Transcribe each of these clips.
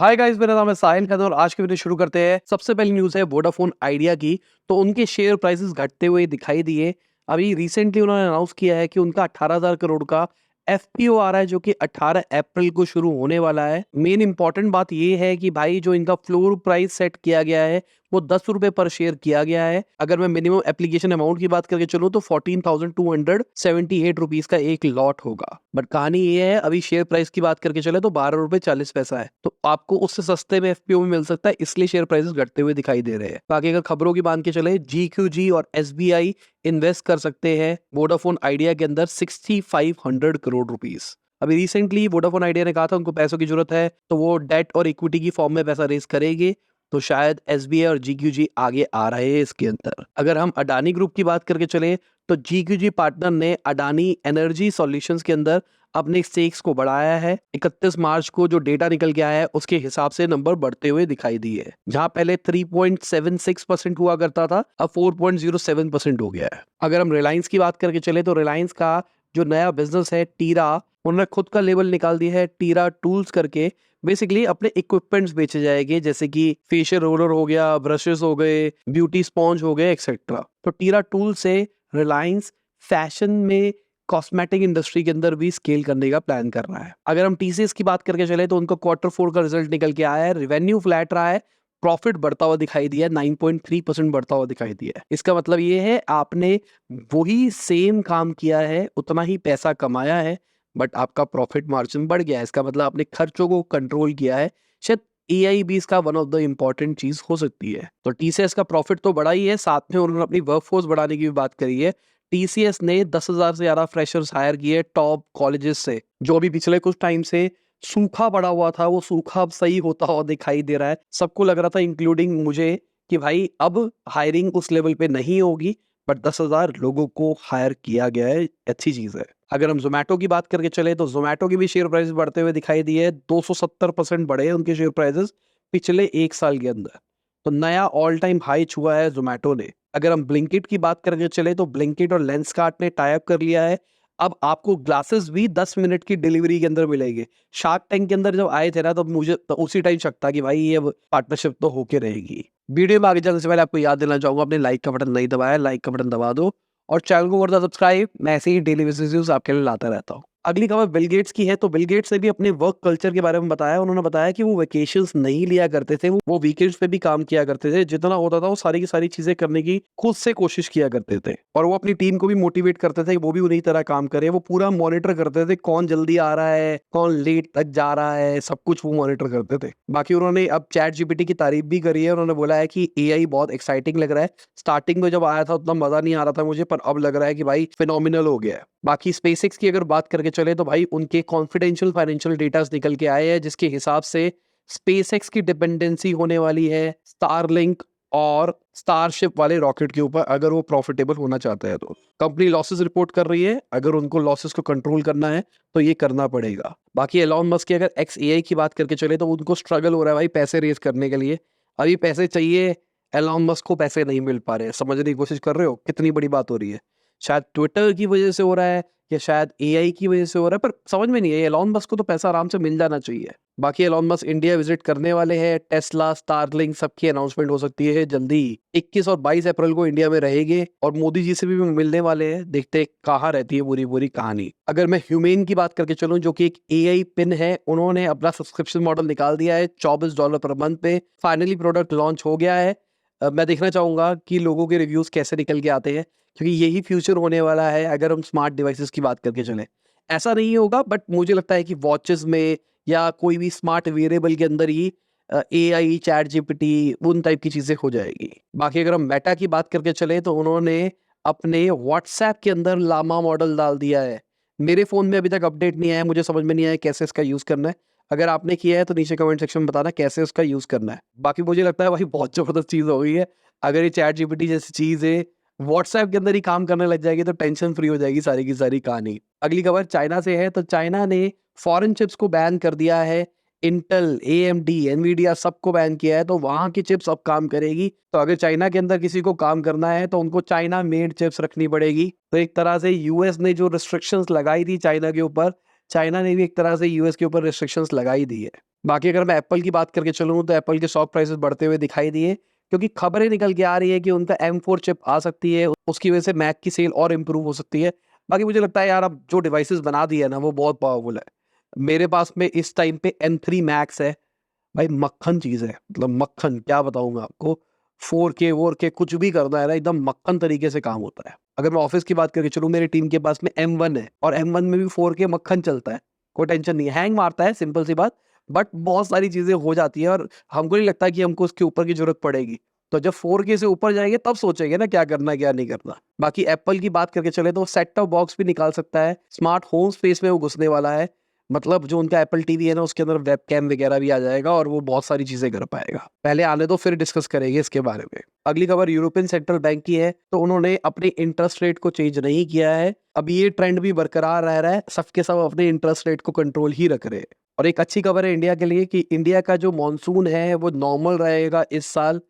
Hi guys, मेरा नाम है साहिल खान और आज की वीडियो शुरू करते हैं। सबसे पहली न्यूज़ है वोडाफोन आइडिया की। तो उनके शेयर प्राइसेस घटते हुए दिखाई दिए। अभी रिसेंटली उन्होंने अनाउंस किया है कि उनका 18,000 करोड़ का एफपीओ आ रहा है, जो कि 18 अप्रैल को शुरू होने वाला है। मेन इंपॉर्टेंट बात ये है कि भाई जो इनका फ्लोर प्राइस सेट किया गया है वो 10 रुपए पर शेयर किया गया है। अगर मैं मिनिमम एप्लीकेशन अमाउंट की बात करके चलूं तो 14,278 रुपीज का एक लॉट होगा। बट कहानी ये है, अभी शेयर प्राइस की बात करके चले तो 12 रुपए 40 पैसा है, तो आपको उससे सस्ते में एफपीओ में मिल सकता है, इसलिए शेयर प्राइसेस घटते हुए दिखाई दे रहे हैं। बाकी अगर खबरों की मान के चले, जीक्यूजी और एसबीआई इन्वेस्ट कर सकते हैं वोडाफोन आइडिया के अंदर 6500 करोड़ रुपीस। अभी रिसेंटली वोडाफोन आइडिया ने कहा था उनको पैसों की जरूरत है, तो वो डेट और इक्विटी की फॉर्म में पैसा रेज करेंगे। तो शायद एसबीआई और जीक्यूजी आगे आ रहे हैं इसके अंदर। अगर हम अडानी ग्रुप की बात करके चले तो जीक्यूजी पार्टनर ने अडानी एनर्जी सॉल्यूशंस के अंदर अपने स्टेक्स को बढ़ाया है। 31 मार्च को जो डेटा निकल के आया है उसके हिसाब से नंबर बढ़ते हुए दिखाई दिए है। जहां पहले 3.76% हुआ करता था, अब 4.07% हो गया है। अगर हम रिलायंस की बात करके चले तो रिलायंस का जो नया बिजनेस है टीरा, उन्होंने खुद का लेबल निकाल दिया है टीरा टूल्स करके। बेसिकली अपने इक्विपमेंट्स बेचे जाएंगे, जैसे कि फेशियल रोलर हो गया, ब्रशेस हो गए, ब्यूटी स्पॉन्ज हो गए, एक्सेट्रा। तो टीरा टूल से रिलायंस फैशन में, कॉस्मेटिक इंडस्ट्री के अंदर भी स्केल करने का प्लान कर रहा है। अगर हम टीसीएस की बात करके चले तो उनका Q4 का रिजल्ट निकल के आया है, रेवेन्यू फ्लैट रहा है, प्रॉफिट बढ़ता हुआ दिखाई दिया, 9.3% बढ़ता हुआ दिखाई दिया है। इसका मतलब ये है आपने वही सेम काम किया है, उतना ही पैसा कमाया है, बट आपका प्रॉफिट मार्जिन बढ़ गया है। इसका मतलब आपने खर्चों को कंट्रोल किया है। शायद एआई भी इसका वन ऑफ द इम्पोर्टेंट चीज हो सकती है। तो टीसीएस का प्रॉफिट तो बढ़ा ही है, साथ में उन्होंने अपनी वर्कफोर्स बढ़ाने की भी बात करी है। टीसीएस ने 10,000 से ज्यादा फ्रेशर्स हायर किए टॉप कॉलेजेस से। जो भी पिछले कुछ टाइम से सूखा पड़ा हुआ था, वो सूखा अब सही होता हुआ दिखाई दे रहा है। सबको लग रहा था, इंक्लूडिंग मुझे, कि भाई अब हायरिंग उस लेवल पे नहीं होगी, बट 10,000 लोगों को हायर किया गया है, अच्छी चीज है। अगर हम जोमेटो की बात करके चले तो जोमेटो की भी शेयर प्राइस बढ़ते हुए दिखाई दिए, 270% बढ़े हैं उनके शेयर प्राइसेस पिछले एक साल के अंदर। तो नया ऑल टाइम हाई छुआ है जोमेटो ने। अगर हम ब्लिंकिट की बात करके चले तो ब्लिंकिट और लेंसकार्ट ने टाई अप कर लिया है। अब आपको ग्लासेस भी 10 मिनट की डिलीवरी के अंदर मिलेगी। शार्क टैंक के अंदर जब आए थे ना, तो मुझे तो उसी टाइम शक था कि भाई ये पार्टनरशिप तो होके रहेगी। वीडियो में आगे चलने से पहले आपको याद दिलाना चाहूंगा, अपने लाइक का बटन नहीं दबाया, लाइक का बटन दबा दो और चैनल को कर दो सब्सक्राइब। मैं ऐसे ही डेली बेसिस न्यूज़ आपके लिए लाता रहता हूँ। अगली खबर बिल गेट्स की है। तो बिल गेट्स ने भी अपने वर्क कल्चर के बारे में बताया। उन्होंने बताया कि वो वेकेशंस नहीं लिया करते थे, वो वीकेंड्स पे भी काम किया करते थे। जितना होता था वो सारी की सारी चीजें करने की खुद से कोशिश किया करते थे, और वो अपनी टीम को भी मोटिवेट करते थे कि वो भी उन्हीं तरह काम करे। वो पूरा मॉनिटर करते थे, कौन जल्दी आ रहा है, कौन लेट तक जा रहा है, सब कुछ वो मॉनिटर करते थे। बाकी उन्होंने अब चैट जीपीटी की तारीफ भी करी है। उन्होंने बोला है कि एआई बहुत एक्साइटिंग लग रहा है। स्टार्टिंग में जब आया था उतना मजा नहीं आ रहा था मुझे, पर अब लग रहा है कि भाई फिनोमिनल हो गया है। बाकी स्पेसएक्स की अगर बात करके चले तो भाई उनके कॉन्फिडेंशियल फाइनेंशियल डेटा निकल के आए हैं, जिसके हिसाब से स्पेसएक्स की डिपेंडेंसी होने वाली है स्टारलिंक और स्टारशिप वाले रॉकेट के ऊपर, अगर वो प्रॉफिटेबल होना चाहता है तो। कंपनी लॉसेस रिपोर्ट कर रही है, अगर उनको लॉसेस को कंट्रोल करना है तो ये करना पड़ेगा। बाकी एलॉन मस्क की अगर एक्स एआई की बात करके चले तो उनको स्ट्रगल हो रहा है भाई पैसे रेज करने के लिए। अभी पैसे चाहिए, एलॉन मस्क को पैसे नहीं मिल पा रहे। समझने की कोशिश कर रहे हो कितनी बड़ी बात हो रही है। शायद ट्विटर की वजह से हो रहा है या शायद एआई की वजह से हो रहा है, पर समझ में नहीं है। एलॉन मस्क को तो पैसा आराम से मिल जाना चाहिए। बाकी एलॉन मस्क इंडिया विजिट करने वाले हैं। टेस्ला, स्टारलिंक सबकी अनाउंसमेंट हो सकती है जल्दी। 21 और 22 अप्रैल को इंडिया में रहेंगे और मोदी जी से भी मिलने वाले हैं। देखते हैं कहाँ रहती है पूरी पूरी कहानी। अगर मैं ह्यूमेन की बात करके चलूं, जो कि एक एआई पिन है, उन्होंने अपना सब्सक्रिप्शन मॉडल निकाल दिया है $24 पर मंथ पे। फाइनली प्रोडक्ट लॉन्च हो गया है। मैं देखना चाहूंगा कि लोगों के रिव्यूज कैसे निकल के आते हैं, क्योंकि यही फ्यूचर होने वाला है अगर हम स्मार्ट डिवाइसेस की बात करके चलें। ऐसा नहीं होगा, बट मुझे लगता है कि वॉचेस में या कोई भी स्मार्ट वेरिएबल के अंदर ही एआई, चैट जीपीटी, उन टाइप की चीजें हो जाएगी। बाकी अगर हम मेटा की बात करके चले तो उन्होंने अपने व्हाट्सएप के अंदर लामा मॉडल डाल दिया है। मेरे फोन में अभी तक अपडेट नहीं आया, मुझे समझ में नहीं आया कैसे इसका यूज करना है। अगर आपने किया है तो नीचे कमेंट सेक्शन में बताना कैसे उसका यूज करना है। बाकी मुझे लगता है भाई बहुत जबरदस्त चीज हो गई है। अगर ये चैट जीपीटी जैसी चीज है व्हाट्सएप के अंदर ही काम करने लग जाएगी तो टेंशन फ्री हो जाएगी सारी की सारी कहानी। अगली खबर चाइना से है। तो चाइना ने फॉरेन चिप्स को बैन कर दिया है। इंटेल, एएमडी, एनवीडिया सबको बैन किया है, तो वहां की चिप्स अब काम करेगी। तो अगर चाइना के अंदर किसी को काम करना है तो उनको चाइना मेड चिप्स रखनी पड़ेगी। तो एक तरह से यूएस ने जो रिस्ट्रिक्शंस लगाई थी चाइना के ऊपर, चाइना ने भी एक तरह से यूएस के ऊपर रिस्ट्रिक्शंस लगाई दी है। बाकी अगर मैं एप्पल की बात करके चलूँ तो एप्पल के स्टॉक प्राइसेस बढ़ते हुए दिखाई दिए, क्योंकि खबरें निकल के आ रही है कि उनका M4 चिप आ सकती है, उसकी वजह से मैक की सेल और इम्प्रूव हो सकती है। बाकी मुझे लगता है यार, अब जो डिवाइसेस बना दिए है ना, वो बहुत पावरफुल है। मेरे पास में इस टाइम पे M3 मैक्स है, भाई मक्खन चीज़ है, मतलब मक्खन, क्या बताऊँ मैं आपको। 4K वोर के कुछ भी करना है ना, एकदम मक्खन तरीके से काम होता है। अगर मैं ऑफिस की बात करके चलूँ, मेरी टीम के पास में M1 है और M1 में भी 4K मक्खन चलता है, कोई टेंशन नहीं है। हैंग मारता है, सिंपल सी बात, बट बहुत सारी चीज़ें हो जाती है और हमको नहीं लगता कि हमको उसके ऊपर की ज़रूरत पड़ेगी। तो जब 4K से ऊपर जाएँगे तब सोचेंगे ना क्या करना है, क्या नहीं करना। बाकी एप्पल की बात करके चले तो सेट टॉप बॉक्स भी निकाल सकता है, स्मार्ट होम स्पेस में वो घुसने वाला है। मतलब जो उनका एप्पल टीवी है ना, उसके अंदर वेबकैम वगैरह भी आ जाएगा और वो बहुत सारी चीज़ें कर पाएगा। पहले आने दो, फिर डिस्कस करेंगे इसके बारे में। अगली खबर यूरोपियन सेंट्रल बैंक की है, तो उन्होंने अपने इंटरेस्ट रेट को चेंज नहीं किया है। अब ये ट्रेंड भी बरकरार रह रहा है, सबके सब अपने इंटरेस्ट रेट को कंट्रोल ही रख रहे हैं। और एक अच्छी खबर है इंडिया के लिए कि इंडिया का जो मानसून है वो नॉर्मल रहेगा इस साल।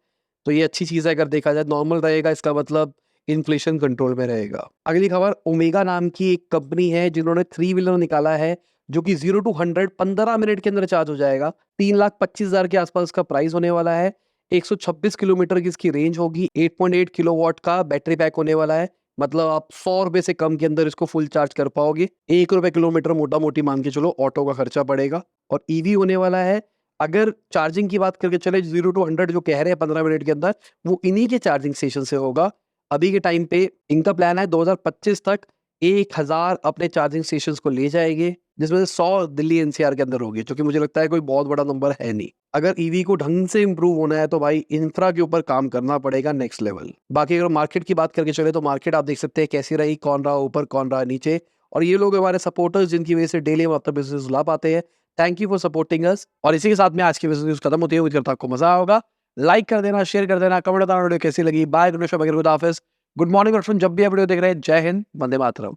तो ये अच्छी चीज़ है, अगर देखा जाए नॉर्मल रहेगा, इसका मतलब इन्फ्लेशन कंट्रोल में रहेगा। अगली खबर, ओमेगा नाम की एक कंपनी है जिन्होंने 3 व्हीलर निकाला है, जो कि 0 टू 100 15 मिनट के अंदर चार्ज हो जाएगा। 3,25,000 के आसपास इसका प्राइस होने वाला है। 126 किलोमीटर की इसकी रेंज होगी। 8.8 किलोवाट का बैटरी पैक होने वाला है। मतलब आप 100 रुपए से कम के अंदर इसको फुल चार्ज कर पाओगे। 1 रुपए किलोमीटर मोटा मोटी मान के चलो ऑटो का खर्चा पड़ेगा। और ईवी होने वाला है। अगर चार्जिंग की बात करके चले, 0 टू 100 जो कह रहे हैं 15 मिनट के अंदर, वो इन्हीं के चार्जिंग स्टेशन से होगा। अभी के टाइम पे इनका प्लान है 2025 तक 1000 अपने चार्जिंग स्टेशंस को ले जाएंगे, जिसमें से 100 दिल्ली एनसीआर के अंदर होगी, जो कि मुझे लगता है कोई बहुत बड़ा नंबर है नहीं। अगर ईवी को ढंग से इंप्रूव होना है तो भाई इंफ्रा के ऊपर काम करना पड़ेगा नेक्स्ट लेवल। बाकी अगर मार्केट की बात करके चले तो मार्केट आप देख सकते हैं कैसी रही, कौन रहा ऊपर कौन रहा नीचे, और ये लोग हमारे सपोर्टर्स जिनकी वजह से डेली हम अपना बिजनेस ला पाते हैं। Thank you for supporting us. और इसी के साथ में आज की बिजनेस न्यूज खत्म होती है। उम्मीद करता हूं आपको मजा होगा। लाइक कर देना, शेयर कर देना, कमेंट बताना वीडियो कैसी लगी। बाय, गुड मॉर्निंग और जब भी आप वीडियो देख रहे हैं, जय हिंद, वंदे मातरम।